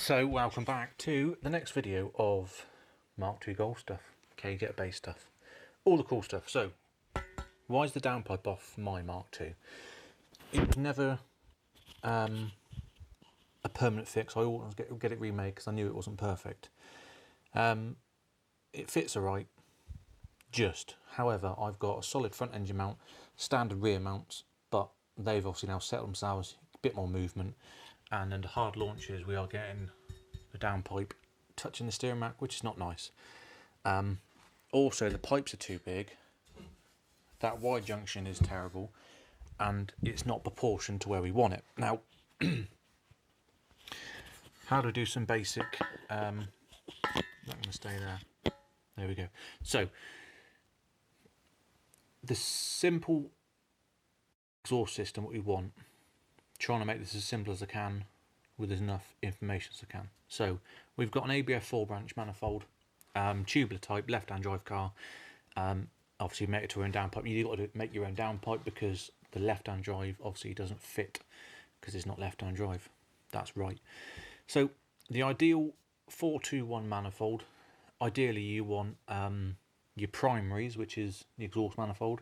So welcome back to the next video of Mark II gold stuff, kjet base stuff, all the cool stuff. So why is the downpipe off my Mark II? It was never a permanent fix. I always get it remade because I knew it wasn't perfect. It fits alright, however, I've got a solid front engine mount, standard rear mounts, but they've obviously now settled themselves, a bit more movement, and under hard launches we are getting the downpipe touching the steering rack, which is not nice. Also, the pipes are too big, that wide junction is terrible, and it's not proportioned to where we want it. Now, how to do some basic, not going to stay there. There we go. So, the simple exhaust system, what we want, trying to make this as simple as I can with as enough information as I can. So, we've got an ABF 4-branch manifold, tubular type, left-hand drive car. Obviously, make it to your own downpipe. You've got to make your own downpipe because the left-hand drive obviously doesn't fit because it's not left-hand drive. That's right. So, the ideal 421 manifold. Ideally, you want your primaries, which is the exhaust manifold,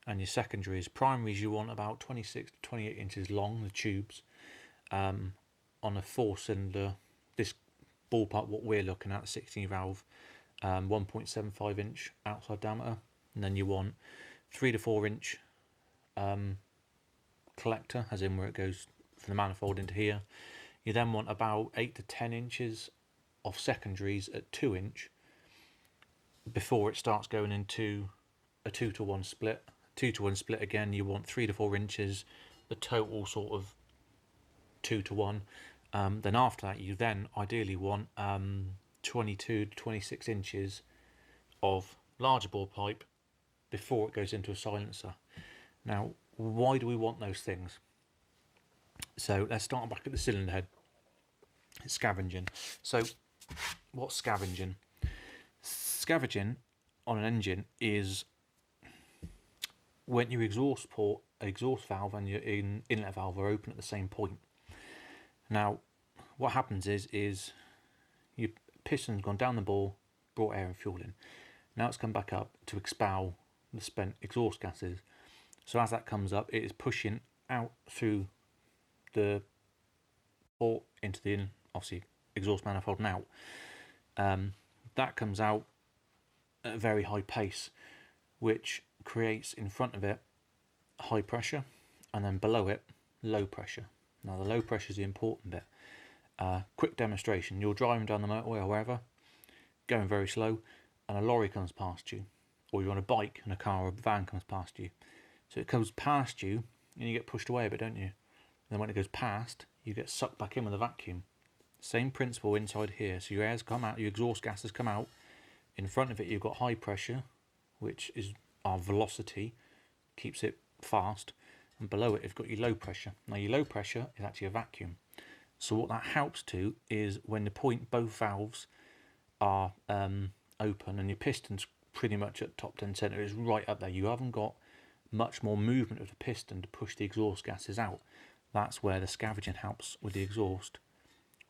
and your secondaries. Primaries, you want about 26 to 28 inches long, the tubes, on a 4-cylinder. This ballpark, what we're looking at, 16 valve, 1.75 inch outside diameter, and then you want 3 to 4 inch collector, as in where it goes from the manifold into here. You then want about 8 to 10 inches of secondaries at 2 inch before it starts going into a 2 to 1 split. 2 to 1 split again, you want 3 to 4 inches, the total sort of 2 to 1. Then after that, you then ideally want 22 to 26 inches of larger bore pipe before it goes into a silencer. Now, why do we want those things? So let's start back at the cylinder head. It's scavenging. So what's scavenging? Scavenging on an engine is when your exhaust port, exhaust valve and your inlet valve are open at the same point. Now, what happens is your piston's gone down the bore, brought air and fuel in. Now it's come back up to expel the spent exhaust gases. So as that comes up, it is pushing out through the port into the obviously exhaust manifold and out. That comes out at a very high pace, which creates in front of it high pressure, and then below it low pressure. Now the low pressure is the important bit. Quick demonstration: you're driving down the motorway or wherever, going very slow, and a lorry comes past you, or you're on a bike and a car or a van comes past you. So it comes past you and you get pushed away a bit, don't you? And then when it goes past, you get sucked back in with a vacuum. Same principle inside here. So your air's come out, your exhaust gases come out. In front of it you've got high pressure, which is our velocity, keeps it fast, and below it you've got your low pressure. Now your low pressure is actually a vacuum. So what that helps to is when the point both valves are open and your piston's pretty much at top 10 center, is right up there. You haven't got much more movement of the piston to push the exhaust gases out. That's where the scavenging helps with the exhaust,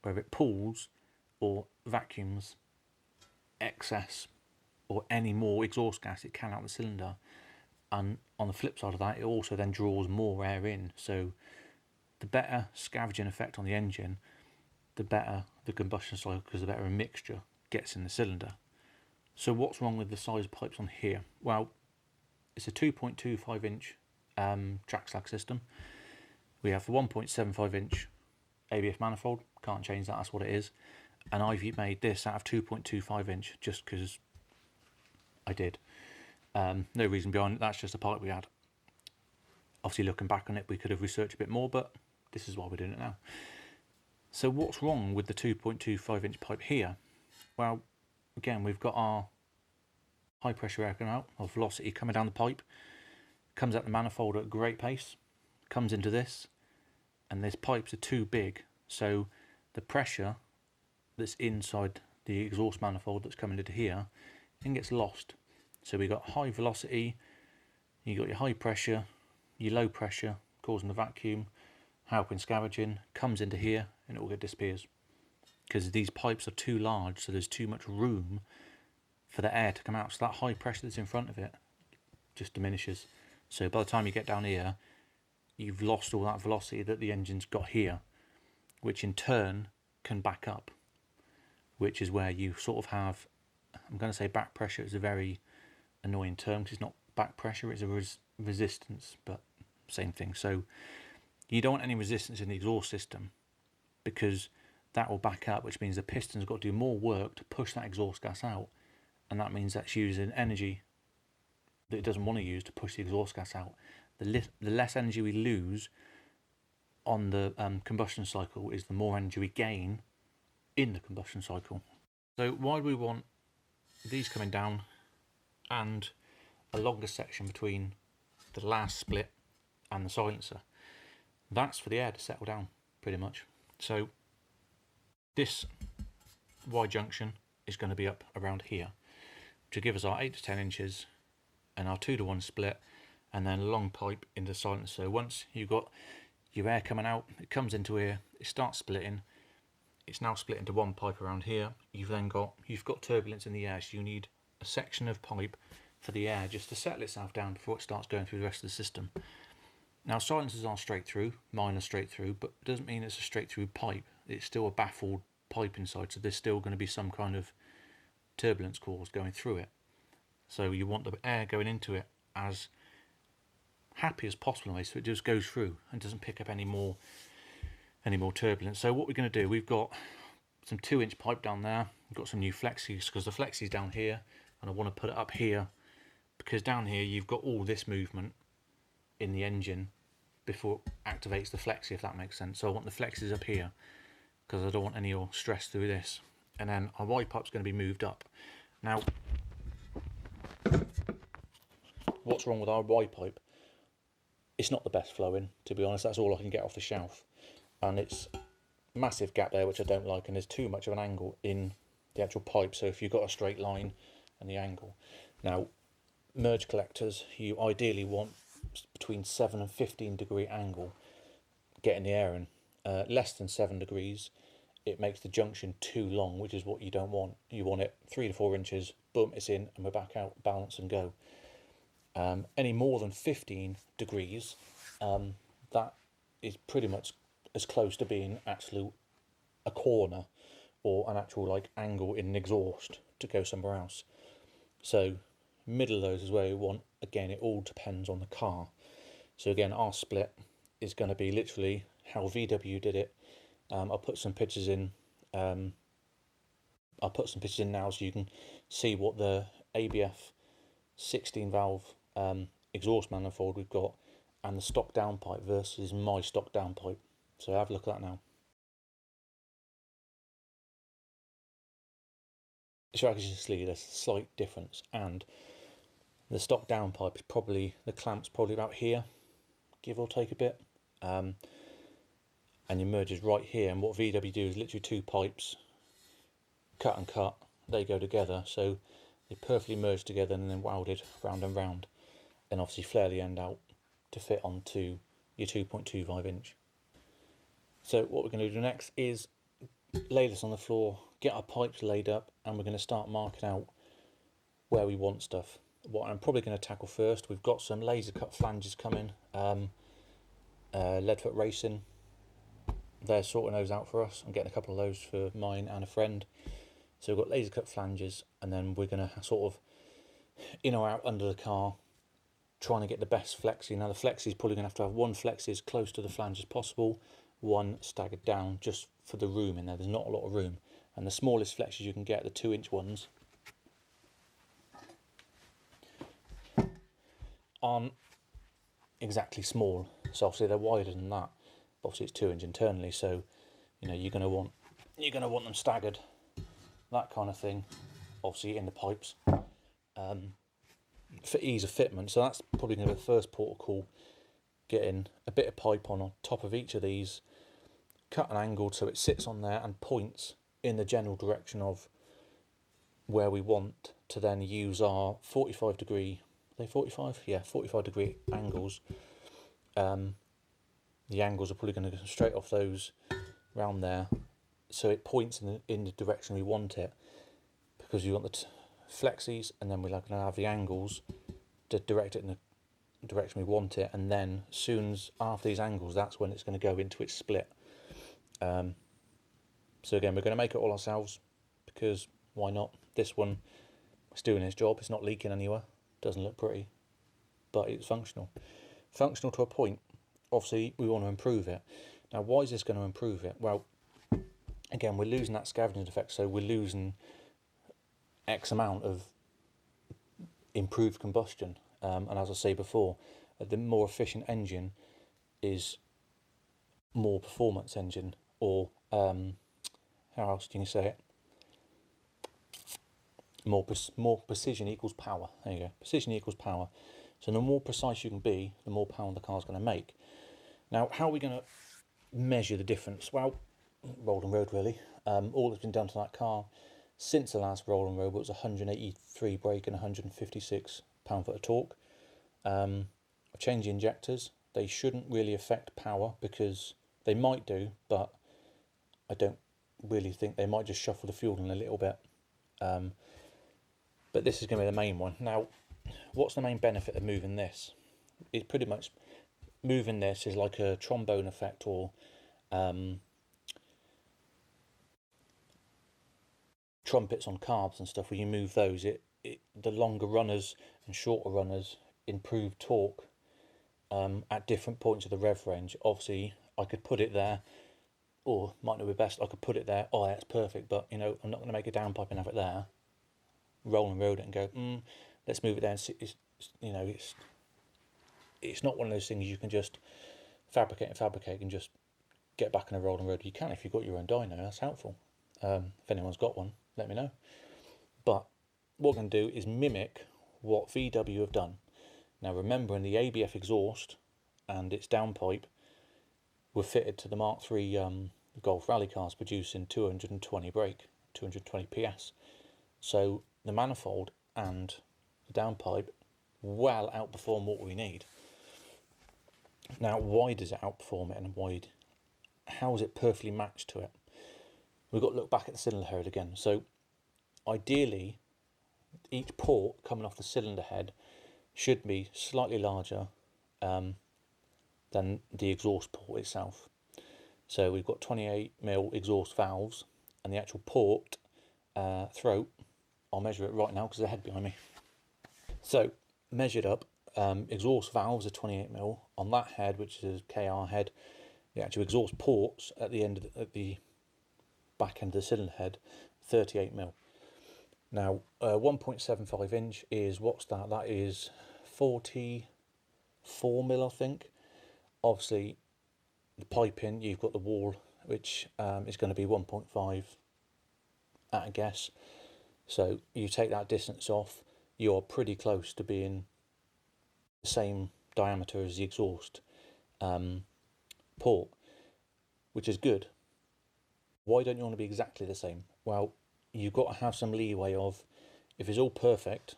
where it pulls or vacuums excess or any more exhaust gas it can out the cylinder, and on the flip side of that, it also then draws more air in. So the better scavenging effect on the engine, the better the combustion cycle, because the better a mixture gets in the cylinder. So what's wrong with the size of pipes on here? Well, it's a 2.25 inch track slag system. We have the 1.75 inch ABF manifold, can't change that, that's what it is. And I've made this out of 2.25 inch just because I did. No reason behind it, that's just a pipe we had. Obviously looking back on it, we could have researched a bit more, but this is why we're doing it now. So what's wrong with the 2.25 inch pipe here? Well, again, we've got our high pressure air coming out, or velocity coming down the pipe, comes out the manifold at a great pace, comes into this, and these pipes are too big, so the pressure that's inside the exhaust manifold that's coming into here and gets lost. So we got high velocity, you got your high pressure, your low pressure causing the vacuum, helping scavenging, comes into here and it all disappears. because these pipes are too large, so there's too much room for the air to come out. So that high pressure that's in front of it just diminishes. So by the time you get down here, you've lost all that velocity that the engine's got here, which in turn can back up, which is where you sort of have, I'm going to say back pressure is a very annoying term because it's not back pressure, it's a resistance, but same thing. So you don't want any resistance in the exhaust system because that will back up, which means the piston's got to do more work to push that exhaust gas out, and that means that's using energy that it doesn't want to use to push the exhaust gas out. The less energy we lose on the combustion cycle is the more energy we gain in the combustion cycle. So why do we want these coming down and a longer section between the last split and the silencer? That's for the air to settle down, pretty much. So this Y junction is going to be up around here, which will give us our 8 to 10 inches and our 2 to 1 split, and then a long pipe into the silencer. So once you've got your air coming out, it comes into here, it starts splitting. It's now split into one pipe around here. You've got turbulence in the air, so you need a section of pipe for the air just to settle itself down before it starts going through the rest of the system. Now silencers are straight through, mine are straight through, but it doesn't mean it's a straight through pipe. It's still a baffled pipe inside, so there's still going to be some kind of turbulence cores going through it. So you want the air going into it as happy as possible, so it just goes through and doesn't pick up any more turbulence. So what we're going to do, we've got some 2-inch pipe down there. We've got some new flexis because the flexis down here, and I want to put it up here because down here you've got all this movement in the engine before it activates the flexi, if that makes sense. So I want the flexis up here because I don't want any more stress through this. And then our Y pipe's going to be moved up. Now, what's wrong with our Y pipe? It's not the best flowing, to be honest. That's all I can get off the shelf, and it's massive gap there, which I don't like, and there's too much of an angle in the actual pipe. So if you've got a straight line and the angle, now merge collectors, you ideally want between 7 and 15 degree angle getting the air in. Less than 7 degrees, it makes the junction too long, which is what you don't want. You want it 3 to 4 inches, boom, it's in, and we're back out, balance and go. Any more than 15 degrees, that is pretty much as close to being actually a corner or an actual like angle in an exhaust to go somewhere else. So middle of those is where we want. Again, it all depends on the car. So again, our split is going to be literally how VW did it. I'll put some pictures in. I'll put some pictures in now so you can see what the ABF 16 valve exhaust manifold we've got and the stock downpipe versus my stock downpipe. So have a look at that now. So actually there's a slight difference, and the stock downpipe is probably, the clamp's probably about here, give or take a bit, and your merge is right here. And what VW do is literally 2 pipes, cut and cut, they go together, so they perfectly merge together and then welded round and round, and obviously flare the end out to fit onto your 2.25 inch. So what we're going to do next is lay this on the floor, get our pipes laid up, and we're going to start marking out where we want stuff. What I'm probably going to tackle first, we've got some laser cut flanges coming, Leadfoot Racing, they're sorting those out for us. I'm getting a couple of those for mine and a friend. So we've got laser cut flanges, and then we're going to sort of in or out under the car, trying to get the best flexi. Now the flexi is probably going to have one flexi as close to the flange as possible, one staggered down just for the room in there. There's not a lot of room, and the smallest flexes you can get, the 2-inch ones, aren't exactly small. So obviously they're wider than that. But obviously it's 2-inch internally, so you know you're going to want them staggered, that kind of thing. Obviously in the pipes. For ease of fitment, so that's probably going to be the first port of call, getting a bit of pipe on top of each of these, cut and angled so it sits on there and points in the general direction of where we want to then use our 45 degree, are they 45? Yeah, 45 degree angles. The angles are probably going to go straight off those round there, so it points in the direction we want it, because you want the flexies, and then we're going to have the angles to direct it in the direction we want it, and then as soon as after these angles, that's when it's going to go into its split. So again, we're going to make it all ourselves, because why not? This one is doing its job. It's not leaking anywhere, doesn't look pretty, but it's functional to a point. Obviously we want to improve it. Now why is this going to improve it? Well, again, we're losing that scavenging effect, so we're losing X amount of improved combustion, and as I say before, the more efficient engine is more performance engine, or how else can you say it? More precision equals power. There you go. Precision equals power. So the more precise you can be, the more power the car's going to make. Now, how are we going to measure the difference? Well, road and road really. All that's been done to that car since the last roll and road was 183 brake and 156 pound-foot of torque. I've changed the injectors. They shouldn't really affect power, because they might do, but I don't really think. They might just shuffle the fuel in a little bit. But this is going to be the main one. Now, what's the main benefit of moving this? It's pretty much moving this is like a trombone effect, or trumpets on carbs and stuff. When you move those, the longer runners and shorter runners improve torque at different points of the rev range. Obviously, I could put it there, or might not be best. I could put it there. Oh, that's perfect. But I'm not going to make a downpipe and have it there. Roll and road it and go. Let's move it down. It's not one of those things you can just fabricate and just get back on a roll and road. You can if you've got your own dyno. That's helpful. If anyone's got one, let me know. But what we're going to do is mimic what VW have done. Now, remembering the ABF exhaust and its downpipe were fitted to the Mark III Golf rally cars, producing 220 brake, 220 PS. So the manifold and the downpipe well outperform what we need. Now, why does it outperform it, and how is it perfectly matched to it? We've got to look back at the cylinder head again. So ideally, each port coming off the cylinder head should be slightly larger than the exhaust port itself. So we've got 28mm exhaust valves, and the actual port throat, I'll measure it right now because there's a head behind me. So measured up, exhaust valves are 28mm on that head, which is a KR head. The actual exhaust ports at the end at the back end of the cylinder head, 38mm. Now 1.75 inch is, what's that? That is 44mm, I think. Obviously, the piping, you've got the wall, which is going to be 1.5 at a guess. So you take that distance off, you're pretty close to being the same diameter as the exhaust port, which is good. Why don't you want to be exactly the same? Well, you've got to have some leeway of, if it's all perfect,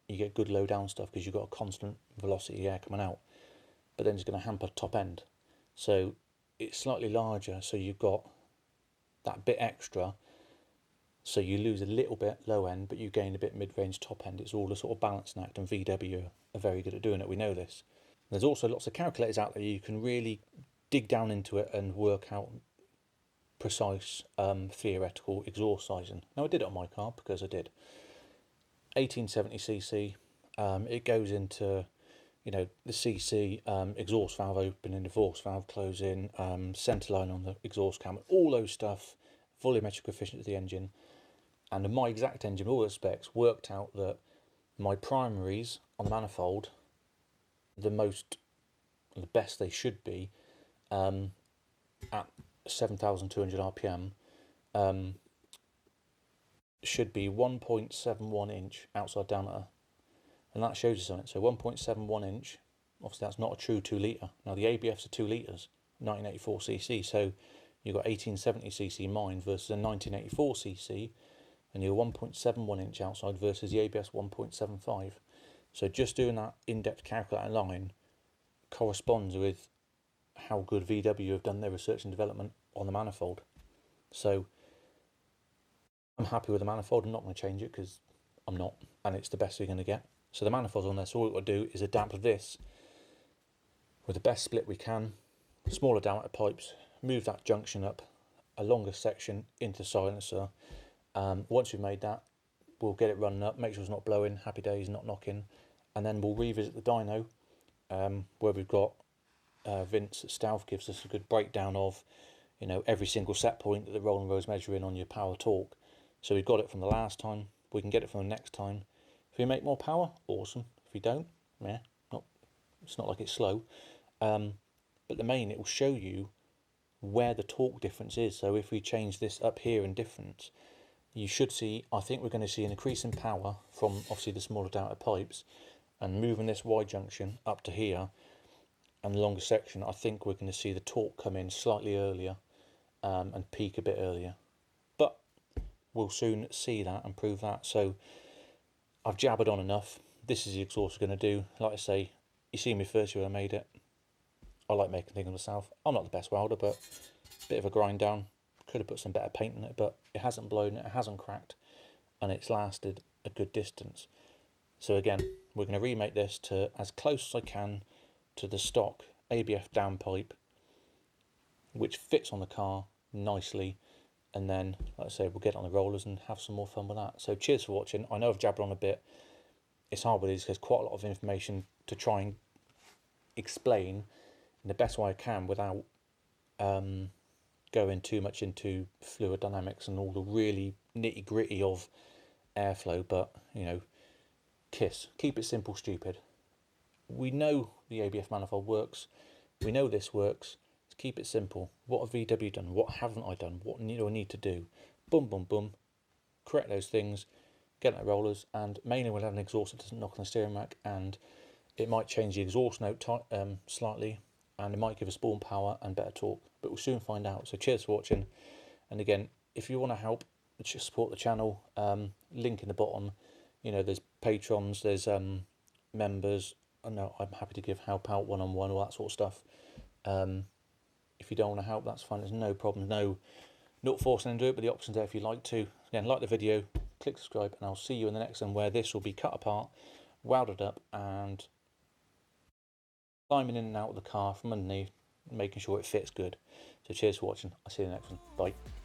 you get good low down stuff because you've got a constant velocity air coming out, but then it's going to hamper top end. So it's slightly larger, so you've got that bit extra, so you lose a little bit low end, but you gain a bit mid-range top end. It's all a sort of balancing act, and VW are very good at doing it. We know this. There's also lots of calculators out there. You can really dig down into it and work out precise theoretical exhaust sizing. Now, I did it on my car because I did. 1870cc. It goes into, the CC, exhaust valve opening, divorce valve closing, centre line on the exhaust cam, all those stuff, volumetric efficiency of the engine. And in my exact engine, all the specs, worked out that my primaries on the manifold, the best they should be, at 7,200 RPM, should be 1.71 inch outside diameter. And that shows you something. So 1.71 inch, obviously that's not a true 2 litre. Now the ABFs are 2 litres, 1984cc. So you've got 1870cc mine versus a 1984cc, and you're 1.71 inch outside versus the ABS 1.75. So just doing that in-depth calculator line corresponds with how good VW have done their research and development on the manifold. So I'm happy with the manifold. I'm not going to change it because I'm not, and it's the best we're going to get. So the manifold's on there, so all we've got to do is adapt this with the best split we can, smaller diameter pipes, move that junction up a longer section into the silencer. Once we've made that, we'll get it running up, make sure it's not blowing, happy days, not knocking, and then we'll revisit the dyno, where we've got Vince at Stealth gives us a good breakdown of, you know, every single set point that the rolling rows measuring on your power torque. So we've got it from the last time, we can get it from the next time. If we make more power, awesome. If we don't, yeah, it's not like it's slow. But the main, it will show you where the torque difference is. So if we change this up here in difference, you should see, I think we're going to see an increase in power from obviously the smaller diameter pipes, and moving this Y junction up to here and the longer section, I think we're going to see the torque come in slightly earlier and peak a bit earlier. But we'll soon see that and prove that. So I've jabbered on enough. This is the exhaust we're going to do. Like I say, you see me first year I made it. I like making things myself. I'm not the best welder, but a bit of a grind down. Could have put some better paint in it, but it hasn't blown, it hasn't cracked, and it's lasted a good distance. So again, we're going to remake this to as close as I can to the stock ABF downpipe, which fits on the car nicely, and then, like I say, we'll get on the rollers and have some more fun with that. So cheers for watching. I know I've jabbered on a bit. It's hard with these because quite a lot of information to try and explain in the best way I can without going too much into fluid dynamics and all the really nitty gritty of airflow. But you know, keep it simple, stupid. We know the ABF manifold works, we know this works. Let's keep it simple. What have VW done? What haven't I done? What do I need to do? Boom, boom, boom. Correct those things, get out rollers, and mainly we'll have an exhaust that doesn't knock on the steering rack, and it might change the exhaust note slightly, and it might give us spawn power and better torque, but we'll soon find out. So cheers for watching, and again, if you want to help support the channel, link in the bottom. You know, there's patrons, there's members. I know I'm happy to give help out one-on-one, all that sort of stuff. If you don't want to help, that's fine, there's no problem. Not forcing them to do it, but the option's there if you like to. Again, like the video, click subscribe, and I'll see you in the next one where this will be cut apart, welded up, and climbing in and out of the car from underneath, making sure it fits good. So cheers for watching. I'll see you in the next one. Bye.